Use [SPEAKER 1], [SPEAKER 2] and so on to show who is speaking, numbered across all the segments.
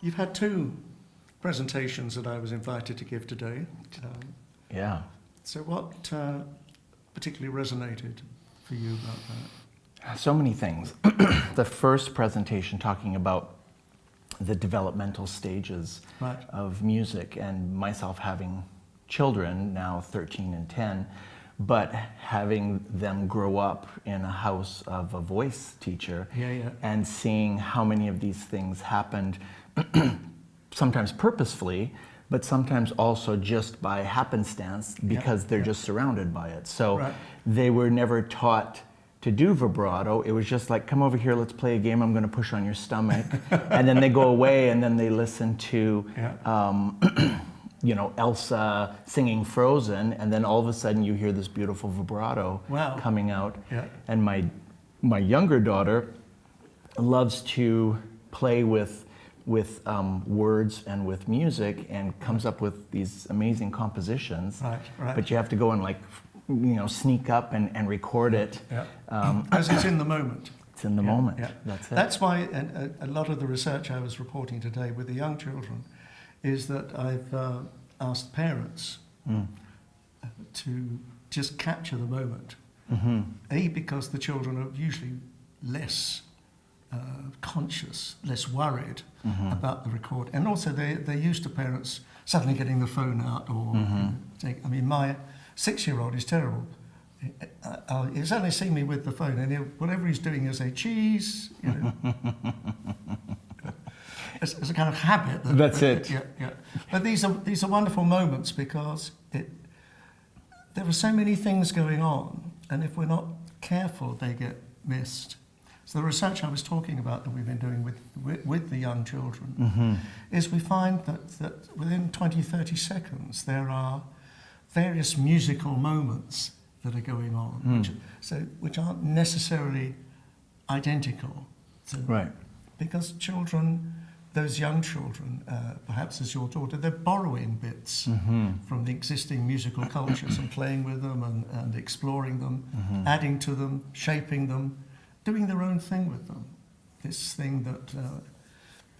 [SPEAKER 1] You've had two presentations that I was invited to give today.
[SPEAKER 2] Yeah.
[SPEAKER 1] So what particularly resonated for you about that?
[SPEAKER 2] So many things. The first presentation talking about the developmental stages
[SPEAKER 1] Right.
[SPEAKER 2] of music, and myself having children, now 13 and 10, but having them grow up in a house of a voice teacher, and seeing how many of these things happened sometimes purposefully, but sometimes also just by happenstance because they're just surrounded by it. So they were never taught to do vibrato. It was just like, come over here, let's play a game, I'm gonna push on your stomach. And then they go away and then they listen to you know, Elsa singing Frozen, and then all of a sudden you hear this beautiful vibrato coming out. And my younger daughter loves to play with words and with music, and comes up with these amazing compositions. But you have to go and, like, you know, sneak up and record it.
[SPEAKER 1] Because it's in the moment.
[SPEAKER 2] It's in the moment. That's it.
[SPEAKER 1] That's why a lot of the research I was reporting today with the young children is that I've asked parents to just capture the moment. A, because the children are usually less conscious, less worried about the record, and also they're used to parents suddenly getting the phone out or I mean, my 6-year-old is terrible. He's only seen me with the phone, and whatever he's doing is a cheese, you know. It's a kind of habit.
[SPEAKER 2] That's it.
[SPEAKER 1] But these are wonderful moments because there are so many things going on, and if we're not careful, they get missed. So the research I was talking about that we've been doing with the young children is we find that within 20, 30 seconds there are various musical moments that are going on, which aren't necessarily identical. So, because children, those young children, perhaps as your daughter, they're borrowing bits from the existing musical cultures and playing with them and exploring them, adding to them, shaping them, doing their own thing with them. This thing that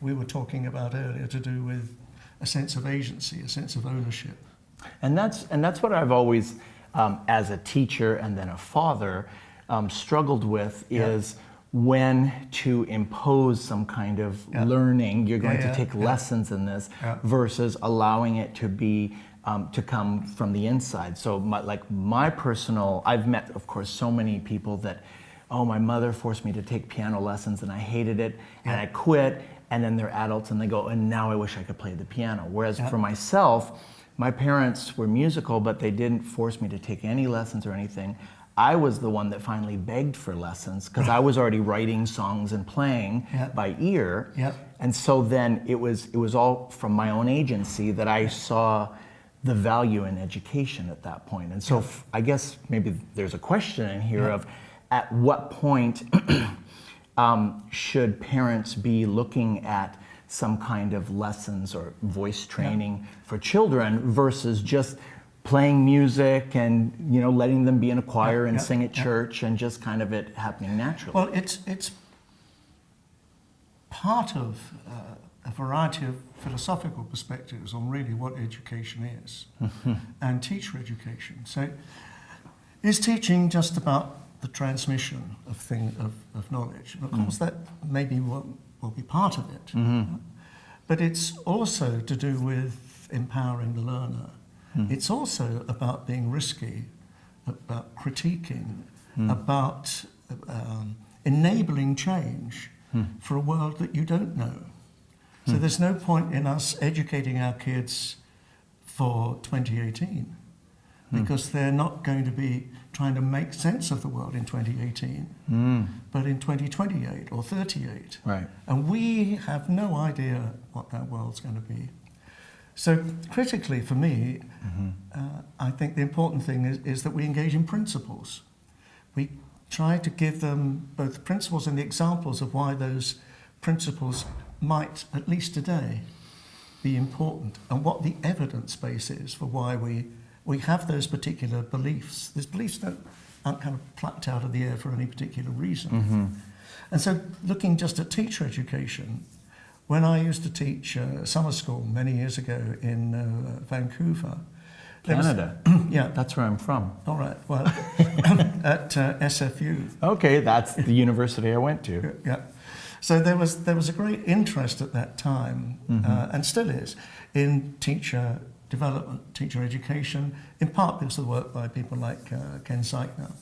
[SPEAKER 1] we were talking about earlier to do with a sense of agency, a sense of ownership.
[SPEAKER 2] And that's what I've always, as a teacher and then a father, struggled with is when to impose some kind of learning. You're going to take lessons in this versus allowing it to be to come from the inside. So my personal, I've met, of course, so many people that, oh, my mother forced me to take piano lessons and I hated it and I quit, and then they're adults and they go, and now I wish I could play the piano. Whereas for myself, my parents were musical, but they didn't force me to take any lessons or anything. I was the one that finally begged for lessons because I was already writing songs and playing by ear. And so then it was all from my own agency that I saw the value in education at that point. And so I guess maybe there's a question in here of at what point should parents be looking at some kind of lessons or voice training for children versus just playing music and, you know, letting them be in a choir and sing at church and just kind of it happening naturally?
[SPEAKER 1] Well, it's part of a variety of philosophical perspectives on really what education is and teacher education. So is teaching just about the transmission of knowledge? And of course that maybe will be part of it. But it's also to do with empowering the learner. It's also about being risky, about critiquing, about enabling change for a world that you don't know. So there's no point in us educating our kids for 2018 because they're not going to be trying to make sense of the world in 2018, but in 2028 or 38. And we have no idea what that world's going to be. So critically for me, I think the important thing is that we engage in principles. We try to give them both the principles and the examples of why those principles might, at least today, be important, and what the evidence base is for why we have those particular beliefs. These beliefs aren't kind of plucked out of the air for any particular reason. And so looking just at teacher education, when I used to teach summer school many years ago in Vancouver.
[SPEAKER 2] Canada?
[SPEAKER 1] Yeah.
[SPEAKER 2] That's where I'm from.
[SPEAKER 1] All right, well, at SFU.
[SPEAKER 2] Okay, that's the university I went to.
[SPEAKER 1] Yeah. So there was a great interest at that time, and still is, in teacher development, teacher education, in part because of the work by people like Ken Zeichner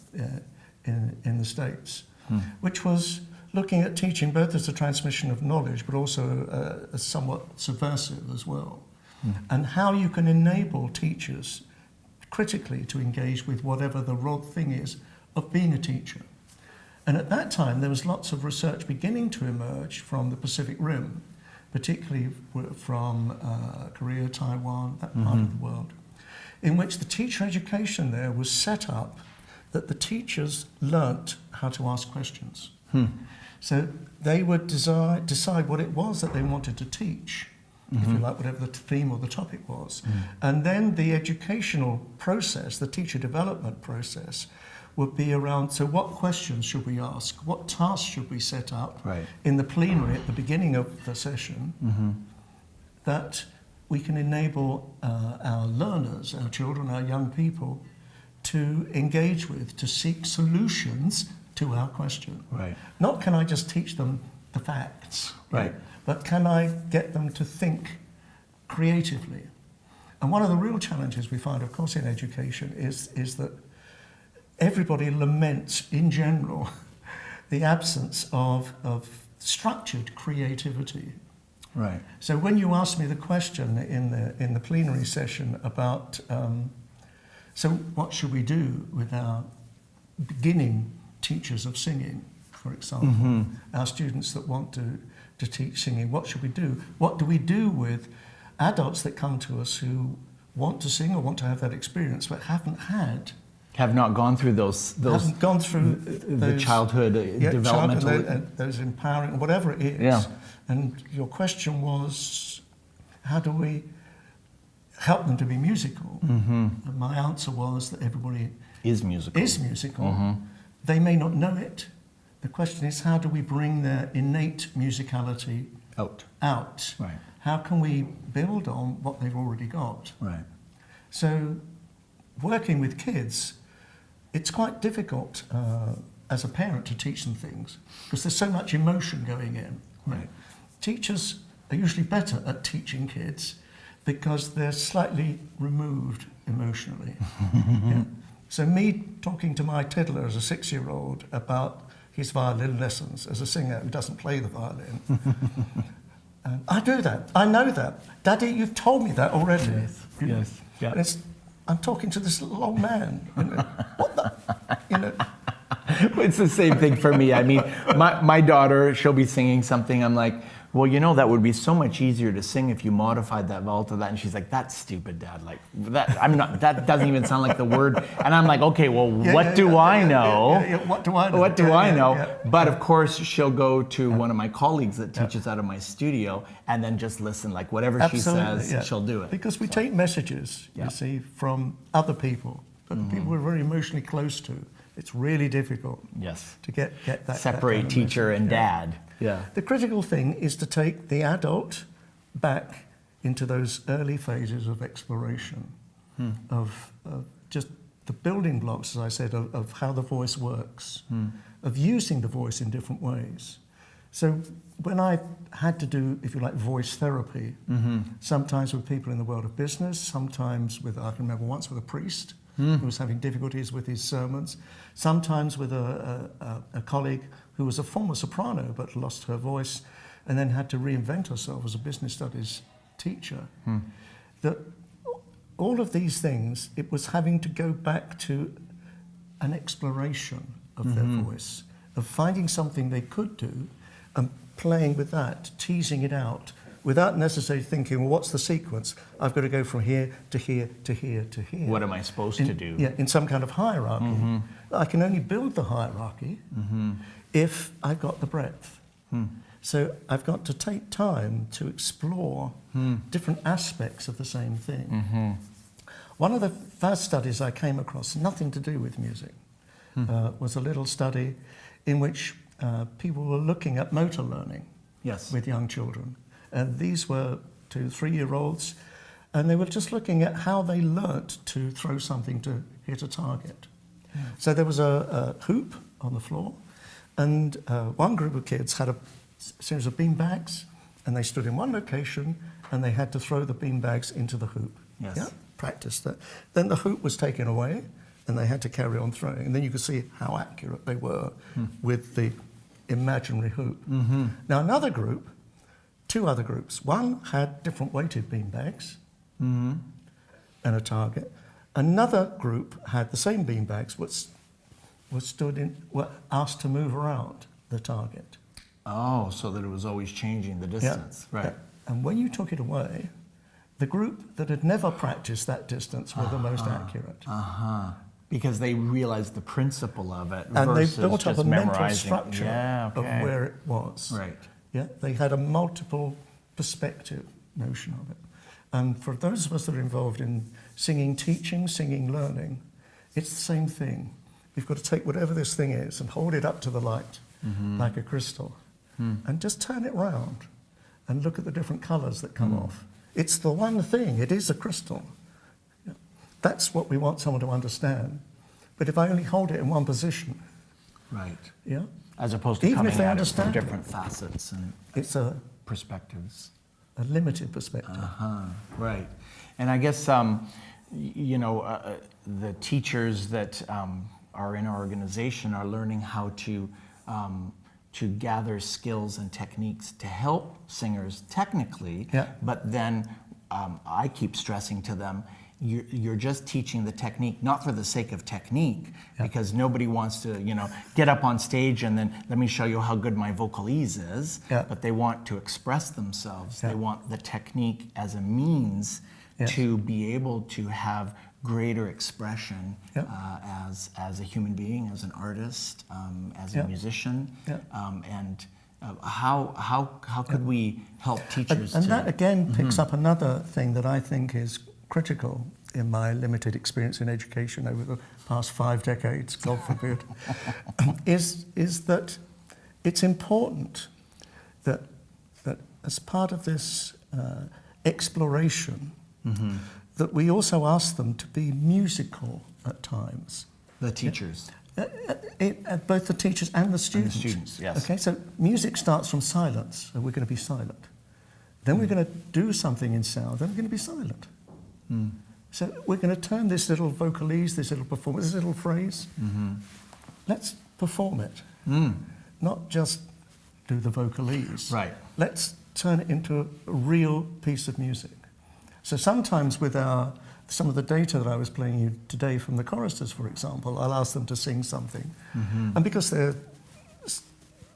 [SPEAKER 1] in the States, which was looking at teaching both as a transmission of knowledge, but also as somewhat subversive as well, and how you can enable teachers critically to engage with whatever the rod thing is of being a teacher. And at that time, there was lots of research beginning to emerge from the Pacific Rim, particularly from Korea, Taiwan, that part of the world, in which the teacher education there was set up that the teachers learnt how to ask questions. So they would decide what it was that they wanted to teach, if you like, whatever the theme or the topic was. And then the educational process, the teacher development process, would be around, so what questions should we ask? What tasks should we set up in the plenary at the beginning of the session that we can enable our learners, our children, our young people to engage with, to seek solutions to our question. Not can I just teach them the facts, but can I get them to think creatively? And one of the real challenges we find, of course, in education is that everybody laments, in general, the absence of structured creativity. So when you ask me the question in the plenary session about, so what should we do with our beginning teachers of singing, for example, our students that want to teach singing, what should we do? What do we do with adults that come to us who want to sing or want to have that experience but have not gone through those haven't gone through
[SPEAKER 2] the childhood developmental,
[SPEAKER 1] those empowering, whatever it is. And your question was, how do we help them to be musical? And my answer was that everybody is musical. They may not know it. The question is, how do we bring their innate musicality out? How can we build on what they've already got? So working with kids, it's quite difficult as a parent to teach them things because there's so much emotion going in. Teachers are usually better at teaching kids because they're slightly removed emotionally. So me talking to my toddler as a 6-year-old about his violin lessons as a singer who doesn't play the violin, I do that. I know that. Daddy, you've told me that already. Yes. I'm talking to this little old man. What the?
[SPEAKER 2] It's the same thing for me. I mean, my daughter, she'll be singing something. I'm like, well, that would be so much easier to sing if you modified that vowel to that. And she's like, that's stupid, Dad. Like that. That doesn't even sound like the word. And I'm like, okay, well, what do I know?
[SPEAKER 1] What do I know?
[SPEAKER 2] What do I know? But of course, she'll go to one of my colleagues that teaches out of my studio and then just listen. Like whatever she says, she'll do it.
[SPEAKER 1] Because we take messages, you see, from other people, but people we're very emotionally close to. It's really difficult. To get that
[SPEAKER 2] separate
[SPEAKER 1] that
[SPEAKER 2] teacher and dad.
[SPEAKER 1] The critical thing is to take the adult back into those early phases of exploration, of just the building blocks, as I said, of how the voice works, of using the voice in different ways. So when I had to do, if you like, voice therapy, sometimes with people in the world of business, sometimes with, I can remember once with a priest who was having difficulties with his sermons, sometimes with a colleague who was a former soprano but lost her voice and then had to reinvent herself as a business studies teacher. That all of these things, it was having to go back to an exploration of their voice, of finding something they could do and playing with that, teasing it out, without necessarily thinking, well, what's the sequence? I've got to go from here to here to here to here.
[SPEAKER 2] What am I supposed to do?
[SPEAKER 1] In some kind of hierarchy. I can only build the hierarchy if I've got the breadth. So I've got to take time to explore different aspects of the same thing. One of the first studies I came across, nothing to do with music, was a little study in which people were looking at motor learning
[SPEAKER 2] Yes.
[SPEAKER 1] with young children. And these were 2, 3-year-olds, and they were just looking at how they learnt to throw something to hit a target.
[SPEAKER 2] Yeah.
[SPEAKER 1] So there was a hoop on the floor, and one group of kids had a series of bean bags, and they stood in one location, and they had to throw the bean bags into the hoop.
[SPEAKER 2] Yes.
[SPEAKER 1] Yeah, practice that. Then the hoop was taken away, and they had to carry on throwing. And then you could see how accurate they were with the imaginary hoop. Now another group, 2 other groups. One had different weighted bean bags and a target. Another group had the same bean bags, were asked to move around the target.
[SPEAKER 2] Oh, so that it was always changing the distance.
[SPEAKER 1] Yeah.
[SPEAKER 2] Right.
[SPEAKER 1] And when you took it away, the group that had never practiced that distance were the most accurate.
[SPEAKER 2] Because they realized the principle of it
[SPEAKER 1] And they
[SPEAKER 2] versus
[SPEAKER 1] built up
[SPEAKER 2] just
[SPEAKER 1] a mental
[SPEAKER 2] memorizing.
[SPEAKER 1] structure
[SPEAKER 2] Yeah,
[SPEAKER 1] of
[SPEAKER 2] okay.
[SPEAKER 1] where it was.
[SPEAKER 2] Right.
[SPEAKER 1] Yeah, they had a multiple perspective notion of it. And for those of us that are involved in singing, teaching, singing, learning, it's the same thing. We've got to take whatever this thing is and hold it up to the light like a crystal and just turn it round and look at the different colours that come off. It's the one thing, it is a crystal. Yeah. That's what we want someone to understand. But if I only hold it in one position,
[SPEAKER 2] Right.
[SPEAKER 1] yeah,
[SPEAKER 2] As opposed to
[SPEAKER 1] Even
[SPEAKER 2] coming
[SPEAKER 1] if they
[SPEAKER 2] at it from
[SPEAKER 1] understand it.
[SPEAKER 2] different facets and
[SPEAKER 1] it's a
[SPEAKER 2] perspectives.
[SPEAKER 1] limited perspective.
[SPEAKER 2] Right. And I guess, the teachers that are in our organization are learning how to gather skills and techniques to help singers technically,
[SPEAKER 1] Yeah.
[SPEAKER 2] but then I keep stressing to them, you're just teaching the technique, not for the sake of technique, because nobody wants to, get up on stage and then let me show you how good my vocalese is, but they want to express themselves. They want the technique as a means to be able to have greater expression as a human being, as an artist, as a musician, and how could we help teachers?
[SPEAKER 1] And that again picks up another thing that I think is critical in my limited experience in education over the past 5 decades, God forbid, is that it's important that as part of this exploration, that we also ask them to be musical at times.
[SPEAKER 2] The teachers.
[SPEAKER 1] Both the teachers and the students.
[SPEAKER 2] And the students, yes.
[SPEAKER 1] Okay, so music starts from silence, so we're going to be silent. Then we're going to do something in sound, then we're going to be silent. So we're going to turn this little vocalese, this little performance, this little phrase, let's perform it. Not just do the vocalese.
[SPEAKER 2] Right.
[SPEAKER 1] Let's turn it into a real piece of music. So sometimes with some of the data that I was playing you today from the choristers, for example, I'll ask them to sing something. And because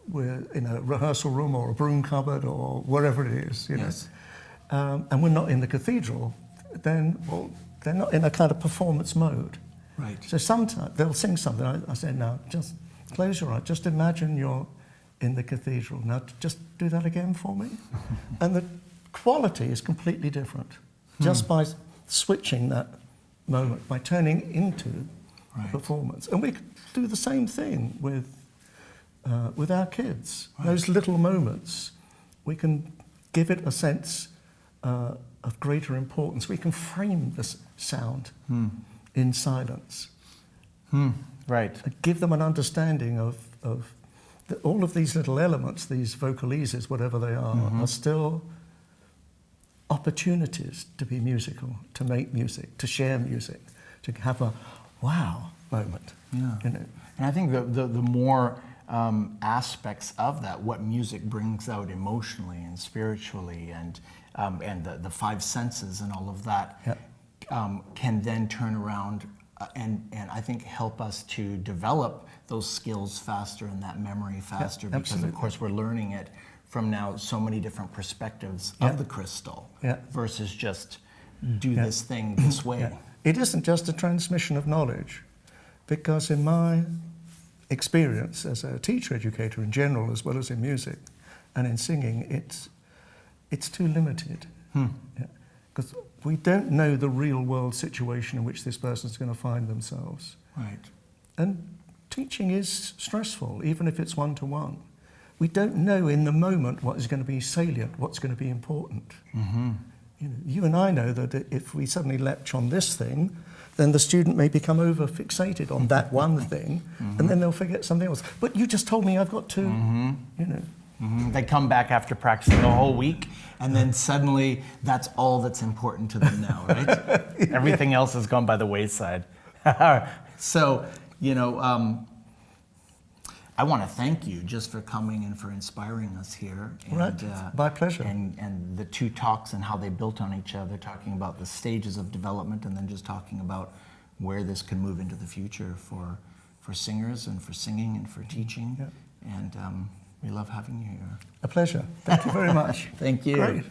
[SPEAKER 1] we're in a rehearsal room or a broom cupboard or wherever it is, and we're not in the cathedral, then, they're not in a kind of performance mode.
[SPEAKER 2] Right.
[SPEAKER 1] So sometimes they'll sing something. I say, now, just close your eyes. Just imagine you're in the cathedral. Now, just do that again for me. And the quality is completely different. Just by switching that moment, by turning into a performance. And we do the same thing with our kids. Those little moments, we can give it a sense of greater importance. We can frame this sound in silence.
[SPEAKER 2] Right.
[SPEAKER 1] Give them an understanding of all of these little elements, these vocalises, whatever they are still opportunities to be musical, to make music, to share music, to have a wow moment.
[SPEAKER 2] Yeah. And I think the more aspects of that, what music brings out emotionally and spiritually, and the 5 senses and all of that, can then turn around and I think help us to develop those skills faster and that memory faster, because of course we're learning it from now so many different perspectives of the crystal versus just do this thing this way.
[SPEAKER 1] It isn't just a transmission of knowledge, because in my experience as a teacher educator in general, as well as in music and in singing, it's too limited. Because we don't know the real world situation in which this person's going to find themselves.
[SPEAKER 2] Right.
[SPEAKER 1] And teaching is stressful, even if it's one-to-one. We don't know in the moment what is going to be salient, what's going to be important. You know, you and I know that if we suddenly lecture on this thing, then the student may become over-fixated on that one thing, and then they'll forget something else. But you just told me I've got to, you know.
[SPEAKER 2] They come back after practicing the whole week, and then suddenly that's all that's important to them now, right? Everything else has gone by the wayside. So, you know, I want to thank you just for coming and for inspiring us here. And,
[SPEAKER 1] Right, my pleasure.
[SPEAKER 2] And the two talks and how they built on each other, talking about the stages of development and then just talking about where this can move into the future for singers and for singing and for teaching.
[SPEAKER 1] Yeah.
[SPEAKER 2] And we love having you here.
[SPEAKER 1] A pleasure. Thank you very much.
[SPEAKER 2] Thank you.
[SPEAKER 1] Great.